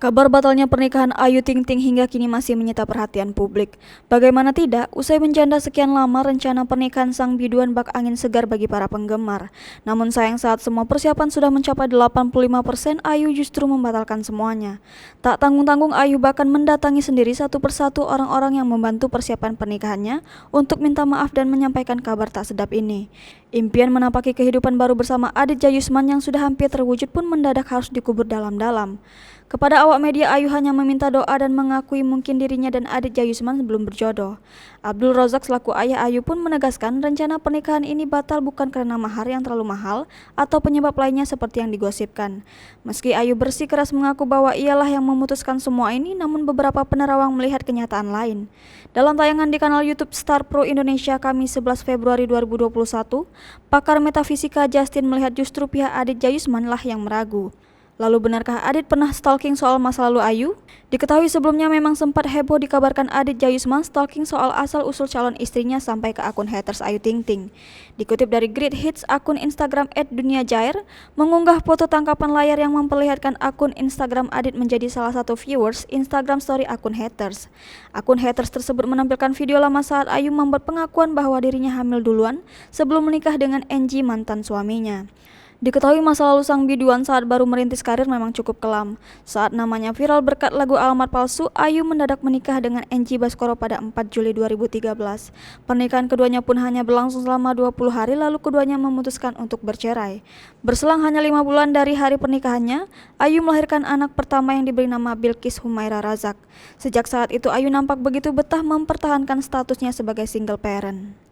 Kabar batalnya pernikahan Ayu Ting Ting hingga kini masih menyita perhatian publik. Bagaimana tidak, usai menjanda sekian lama, rencana pernikahan sang biduan bak angin segar bagi para penggemar. Namun sayang saat semua persiapan sudah mencapai 85%, Ayu justru membatalkan semuanya. Tak tanggung-tanggung, Ayu bahkan mendatangi sendiri satu persatu orang-orang yang membantu persiapan pernikahannya untuk minta maaf dan menyampaikan kabar tak sedap ini. Impian menapaki kehidupan baru bersama Adit Jayusman yang sudah hampir terwujud pun mendadak harus dikubur dalam-dalam. Kepada awak media, Ayu hanya meminta doa dan mengakui mungkin dirinya dan Adit Jayusman belum berjodoh. Abdul Razak selaku ayah Ayu pun menegaskan rencana pernikahan ini batal bukan karena mahar yang terlalu mahal atau penyebab lainnya seperti yang digosipkan. Meski Ayu bersikeras mengaku bahwa ialah yang memutuskan semua ini, namun beberapa penerawang melihat kenyataan lain. Dalam tayangan di kanal YouTube Star Pro Indonesia Kamis 11 Februari 2021, pakar metafisika Justin melihat justru pihak Adit Jayusman lah yang meragu. Lalu benarkah Adit pernah stalking soal masa lalu Ayu? Diketahui sebelumnya memang sempat heboh dikabarkan Adit Jayusman stalking soal asal-usul calon istrinya sampai ke akun haters Ayu Ting Ting. Dikutip dari Great Hits, akun Instagram @duniajair mengunggah foto tangkapan layar yang memperlihatkan akun Instagram Adit menjadi salah satu viewers Instagram story akun haters. Akun haters tersebut menampilkan video lama saat Ayu membuat pengakuan bahwa dirinya hamil duluan sebelum menikah dengan NG, mantan suaminya. Diketahui masa lalu sang biduan saat baru merintis karir memang cukup kelam. Saat namanya viral berkat lagu Alamat Palsu, Ayu mendadak menikah dengan NG Baskoro pada 4 Juli 2013. Pernikahan keduanya pun hanya berlangsung selama 20 hari lalu keduanya memutuskan untuk bercerai. Berselang hanya 5 bulan dari hari pernikahannya, Ayu melahirkan anak pertama yang diberi nama Bilqis Humaira Razak. Sejak saat itu Ayu nampak begitu betah mempertahankan statusnya sebagai single parent.